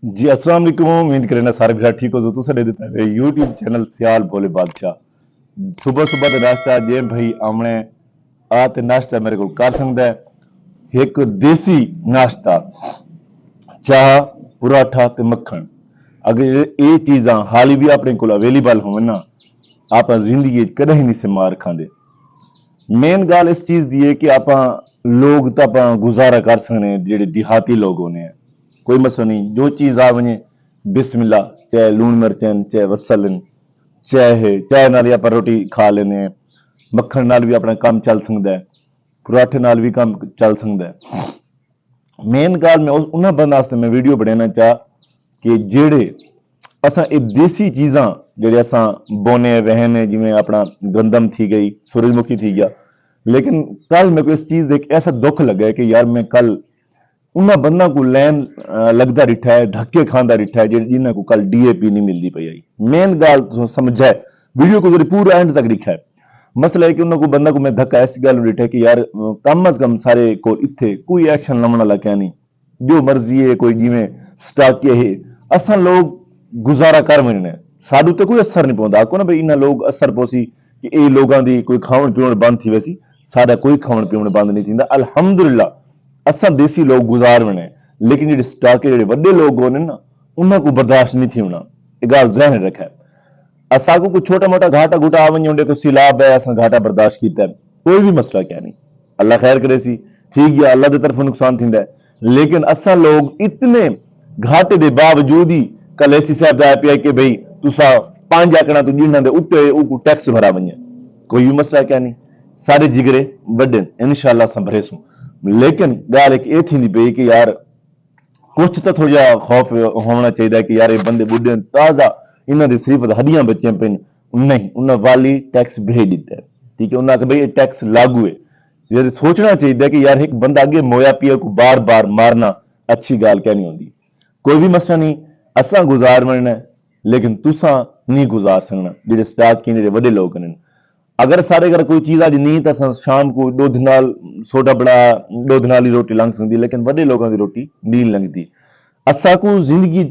जी अस्सलाम वालेकुम। उम्मीद करना सारे भरा ठीक हो। तो साडे दिता यूट्यूब चैनल सियाल बोले बादशाह सुबह सुबह का नाश्ता जे भाई आमने आ ते नाश्ता मेरे को कर सकता है। एक देसी नाश्ता चाह पराठा ते मक्खन अगर ये चीज़ां हाली भी अपने को अवेलेबल हो ना आप जिंदगी कदे ही नहीं से मार खाते। मेन गल इस चीज़ की है कि आप लोग तो आप गुजारा कर सकते हैं जेडे देहाती लोग होने हैं। कोई मसला नहीं, जो चीज़ आ वने बिस्मिल्लाह, चाहे लून मिर्चन चाहे वसलन चाहे चाय नाल आप रोटी खा लेने हैं, मक्खन नाल भी अपना काम चल सकता है, पराठे नाल भी काम चल सकता है। मेन गल मैं उन्होंने बंद वास्ते मैं वीडियो बनाना चाह कि जेड़े असा ये देसी चीज़ां जेड़े असा बोने वहने जिमें अपना गंदम थी गई, सूरजमुखी थी गया। लेकिन कल मेरे को इस चीज़ देख ऐसा दुख लगा कि यार मैं कल उन्होंने बंदा को लैन लगता रिठा है, धक्के खांदा रिठा है जिन्हें को कल DAP नहीं मिलती पई आई। मेन गल तो समझा है, वीडियो को पूरा एंड तक लिखा है। मसला है कि उन्होंने को बंदा को मैं धक्का ऐसी गल रिठा है कि यार कम अज कम सारे को इत्थे कोई एक्शन लवण वाला क्या नहीं, जो मर्जी है कोई जिमें स्टाक है असा लोग गुजारा कर महीने साडू तो कोई असर नहीं पौंदा। आखो ना भाई इन्हें लोग असर पोसी कि ये लोगों की कोई खावन पीवन बंद थी वैसी, साडा कोई खावन पीवन बंद नहीं थींदा अल्हम्दुलिल्लाह। असा देसी लोग गुजार बने, लेकिन जो स्टाके जो वे लोग होने ना उन्होंने को बर्दाश्त नहीं थी होना। ये गल जहन रखा है। असा को कुछ छोटा मोटा घाटा घुटा आ वने कोई सिलाब है असा घाटा बर्दाश्त किया है, कोई भी मसला क्या नहीं, अल्लाह खैर करे सी ठीक है, अल्लाह की तरफ नुकसान थींदा है। लेकिन असा लोग इतने घाटे के बावजूद ही कल एसी साहब आया पिया कि भाई तुसा 5 आंकड़ा तो जिन्हों के उत्ते टैक्स भरा वने, कोई भी मसला क्या नहीं, सारे जिगरे वड्डे इंशाअल्लाह संभरे सू। लेकिन गल एक ये थी पई कि यार कुछ तो थोड़ा जा खौफ होना चाहिए कि यार ये बंदे बुढ़े ताजा इन्हों की सिर्फ हड्डियां बच्चे पे नहीं, उन्हें वाली टैक्स भेज दिता है। ठीक है, उन्हें भाई ये टैक्स लागू है। ये सोचना चाहिए कि यार एक बंदा अगे मोया पिया को बार बार मारना अच्छी गल क्या नहीं होती। कोई भी मसला नहीं, असा गुजार बनना है, लेकिन तुसा नहीं गुजार सकना जेडे स्टाक की जेडे वड्डे लोग ने। अगर सारे घर कोई चीज़ अज नहीं तो शाम को दुध नाल सोडा बना दुध नाल ही रोटी लंघ सकती, लेकिन वड्डे लोगों की रोटी नहीं लंघती। असा को जिंदगी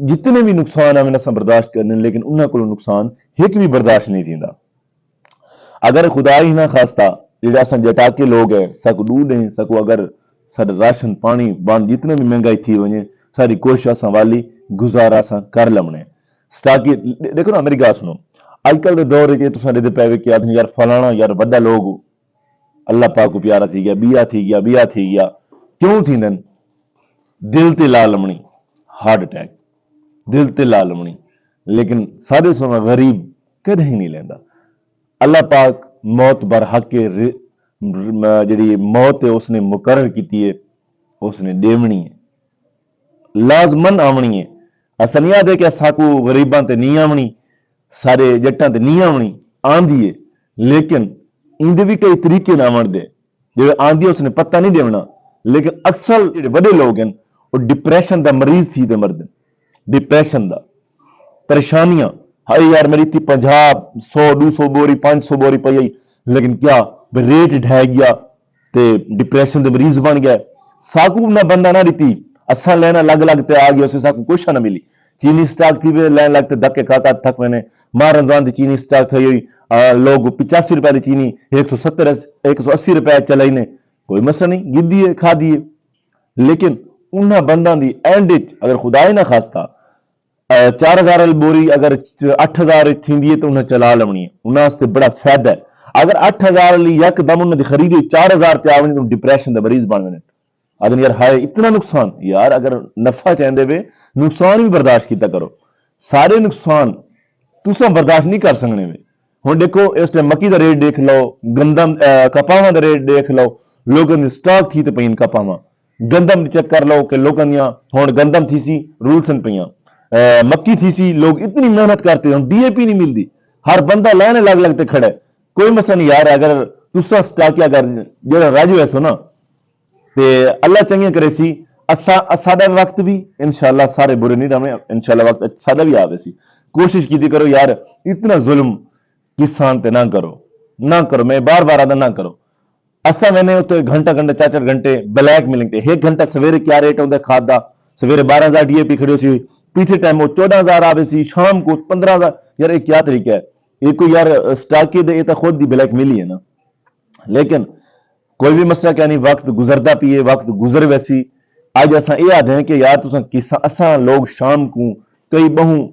जितने भी नुकसान आवे असा बर्दाश्त करने, लेकिन उन्होंने को नुकसान एक भी बर्दाश्त नहीं थींदा। अगर खुदा ही ना खास्ता जेडे असा जटाके लोग है सकू दूध नहीं सकू, अगर साडा राशन पानी बंद जितने भी महंगाई थी वने सारी कोशिश असा वाली गुजारा असा कर लवणे। स्टाकी देखो ना, मेरी गल सुनो, अजकल के दौर के तुम पैवे कि यार फलाना यार वड्डा लोग अल्लाह पाक को प्यारा थी गया, बिया थी गया, क्यों थी दिल ते ला लमणी, हार्ट अटैक दिल ते ला लमणी। लेकिन साढ़े सोना गरीब कदे ही नहीं लेंदा। अल्लाह पाक मौत बर हक जी मौत है उसने मुकर्रर की है, उसने देवनी है, लाजमन आवनी है। असा नहीं आदे कि असाकू गरीबां ते नहीं आवनी, सारे जट्टां ते नहीं आवनी, आंदी है। लेकिन इंदे भी कई तरीके ना आवन दे, जो आंदी उसने पता नहीं देना। लेकिन अक्सर जो बड़े लोग हैं वो डिप्रैशन का मरीज थी ते मरदे, डिप्रैशन का परेशानियां। हाय यार मेरी थी 50 100 200 बोरी 500 बोरी पई आई, लेकिन क्या रेट ढह गया ते डिप्रैशन के मरीज बन गया। साकू ना बंदा ना रीती असा लेना लग लगते आ गया, उसे साकू कुछ ना मिली। चीनी स्टॉक थी लैन लगते धक्के खाता थक मैंने मां रमजान की चीनी स्टॉक थी हुई, लोग 85 रुपए की चीनी 170 180 रुपए चलाई ने, कोई मसला नहीं, गिद्दी है खा दिए। लेकिन उन्होंने बंदा की एंड अगर खुदा ही ना खास्ता 4000 वाली बोरी अगर 8000 थी है तो उन्हें चला लवनी है, उन्होंने बड़ा फायदा है। अगर 8000 वाली यकदम उन्होंने खरीदी 4000 पे आवनी तो डिप्रैशन का मरीज बन गए। अगर यार हाय इतना नुकसान, यार अगर नफा चाहते वे नुकसान भी बर्दाश्त किया करो, सारे नुकसान तुसा बर्दाश्त नहीं कर सकने वे। हुण देखो इस टाइम मक्की का रेट देख लो, गंदम कपावां का रेट देख लो, लोगों ने स्टॉक थी तो पईन कपावां। गंदम चेक कर लो कि लोगों दियां हुण गंदम थी सी रूलसन पईयां, मक्की थी सी, लोग इतनी मेहनत करते हैं, DAP नहीं मिलती, हर बंदा लैने लग लगते खड़ा है। कोई मसला नहीं यार, अगर तुसा स्टॉक अगर जो राजू ऐसो ना ते अल्लाह चंगियां करे सी, साडा वक्त भी इंशाअल्लाह सारे बुरे नहीं रहे, इंशाअल्लाह वक्त साडा भी आवे सी। कोशिश की करो यार, इतना जुल्म किसान पे ना करो, ना करो, मैं बार बार आदा ना करो। असा मैंने उत्ते घंटा घंटा 4 4 घंटे ब्लैक मिलिंग, 1 घंटा सवेरे क्या रेट होंगे खाद का سویرے 12,000 DAP کھڑے سی، پیچھے ٹائم وہ 14,000 آوے سی، شام کو 15,000. یار یہ کیا طریقہ ہے؟ یہ کوئی یار سٹاک دے تو خود دی بلیک ملی ہے نا. لیکن کوئی بھی مسئلہ کیا نہیں، وقت گزرتا پیے، وقت گزر ویسی. اج اساں یہ آدھے ہیں کہ یار تساں اساں لوگ شام کو کئی بہوں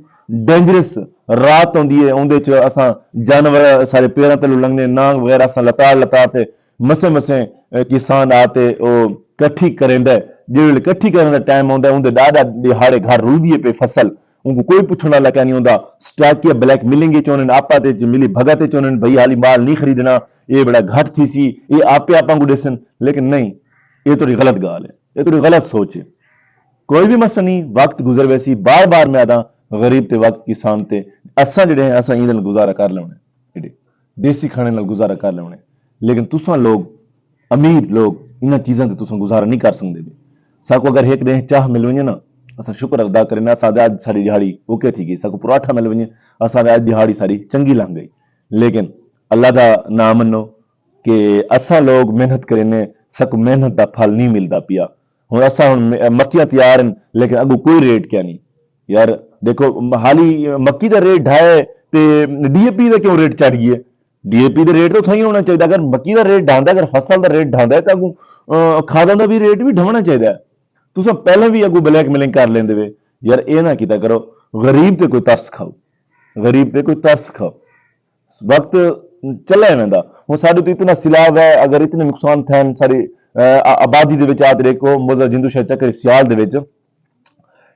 ڈینجرس رات ہوندی ہے، اندے چ اساں جانور سارے پیراں تلو لنگنے، نانگ وغیرہ اساں لتا تے مسے کسان آتے او کٹھی کریندا ہے. جے کٹھی کرنے دا ٹائم ہوندا ہے اندے ڈاڈا دہاڑے گھر رودیے پہ فصل، ان کو کوئی پوچھنے والا کیا نہیں ہوندا. سٹاکیا بلیک ملیں گے چونن آپا تے ملی بھگا تے چونن بھائی حالی مال نہیں خریدنا، یہ بڑا گھٹ تھی سی، یہ آپاں کو دسن. لیکن نہیں، یہ تو غلط گال ہے، یہ تو غلط سوچ ہے. کوئی بھی مسئلہ نہیں، وقت گزر ویسی. بار بار میں آدھا غریب تے وقت کسان تے اساں جڑے ہیں اساں ایندے نال گزارا کر لیونے، دیسی کھانے نال گزارا کر لیونے. لیکن تساں لوگ امیر لوگ انہاں چیزاں تے تساں گزارا نہیں کر سکدے. ساکو اگر ایک دن چاہ مل ونجے نا اساں شکر ادا کریں، اساں اج ساری دیہاڑی اوکے تھی گئی. ساکو پراٹھا مل ونجے اساں اج دیہاڑی ساری چنگی لنگ گئی. لیکن اللہ دا نام منو کہ اساں لوگ محنت کرنے، ساکو محنت دا پھل نہیں ملتا پیا. ہن اساں مکیاں تیار ہیں لیکن اگو کوئی ریٹ کیا نہیں. یار دیکھو حالی مکی دا ریٹ ڈھائے تے DAP دا کیوں ریٹ چڑھ گئی ہے؟ DAP دا ریٹ تو تھئی ہونا چاہیے. اگر مکی دا ریٹ ڈھاندا، اگر فصل دا ریٹ ڈھاندا ہے تو اگو کھاداں دا بھی ریٹ بھی ڈھونا چاہیے. تساں پہلے بھی اگو بلیک میلنگ کر لیندے وے. یار اے نہ کیتا کرو، غریب تے کوئی ترس کھاؤ، غریب تے کوئی ترس کھاؤ. وقت چلا ہے دا ہوں سارے تو اتنا سیلاب ہے، اگر اتنے نقصان تھے ساری آبادی دے وچ. آ دیکھو مزا جندو شاہ چکر سیال دے وچ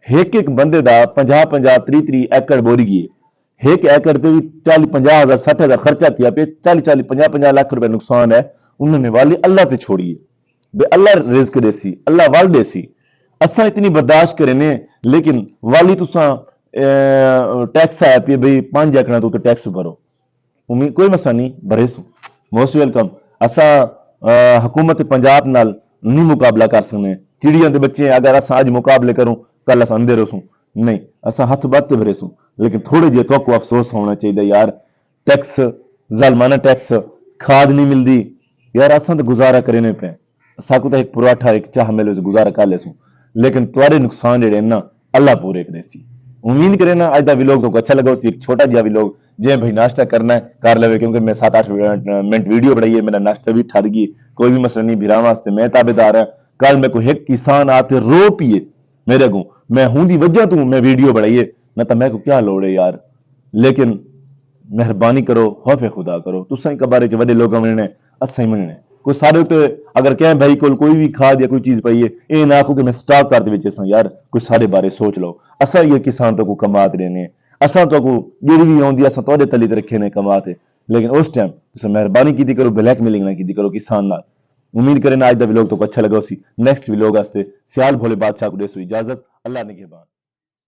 ایک بندے دا 50 30 ایکڑ بوری گئی. ایک ایکڑ تے بھی 40 50 ہزار 60 ہزار خرچہ کیا پہ 40 50 لاکھ روپے نقصان ہے. انہوں نے والی اللہ تے چھوڑی ہے بے اللہ رزق دے سی، اللہ وال دے سی. اساں اتنی برداشت کرنے لیکن والی تساں ٹیکس آیا پہ بھئی 5 ایکڑاں تو ٹیکس بھرو. کوئی مسئلہ نہیں، بھرے سو موسٹ ویلکم. اساں حکومت پنجاب نال نہیں مقابلہ کر سکنے. چڑیاں دے بچے اگر اساں اج مقابلے کروں کل اساں اندے رسوں نہیں، اساں ہاتھ بات بھرے سوں. لیکن تھوڑے جے تو افسوس ہونا چاہیے یار، ٹیکس ظالمانہ ٹیکس، کھاد نہیں ملتی. یار اساں تو گزارا کرنے پہ، ساکو تو ایک پراٹھا ایک چاہ ملے سے گزارا کر لے سوں. لیکن تھوڑے نقصان جڑے نا اللہ پورے کرے سی. امید کرے نا اج دا ویلوگ تو اچھا لگا سی. ایک چھوٹا جہا ویلوگ جے بھائی ناشتہ کرنا ہے کر لے، کیونکہ میں 7-8 منٹ ویڈیو بنائی ہے، میرا ناشتہ بھی ٹھر گئی. کوئی بھی مسئلہ نہیں، بھراواں واسطے میں تابع دار ہوں. کل میں کوئی ایک کسان آتے رو پیے میرے کو، میں ہوں دی وجہ تو میں ویڈیو بنائی ہے نہ تو میں کو کیا لوڑ ہے یار. لیکن مہربانی کرو، خوف خدا کرو. تساں ہی کبارے چ وڈے لوگ مننے، اساں ہی مننے. کوئی سارے تے اگر کہیں بھائی کوئی بھی کھاد یا کوئی چیز پئی ہے اے نہ آکھو کہ میں سٹاک کر دے وچ اساں. یار کوئی سارے بارے سوچ لو. اساں یہ کسان تو کو کمات رہنے، اساں تو کو جڑی بھی ہوندی اساں تواڈے تلی تے رکھے نے کمات. لیکن اس ٹائم تساں مہربانی کیتی کرو، بلیک میلنگ نہ کیتی کرو کسان نال. امید کریں اج دا ویلوگ تو اچھا لگا سی. نیکسٹ ویلوگ واسطے سیال بھولے بادشاہ کو دے سو اجازت. اللہ نگہبان.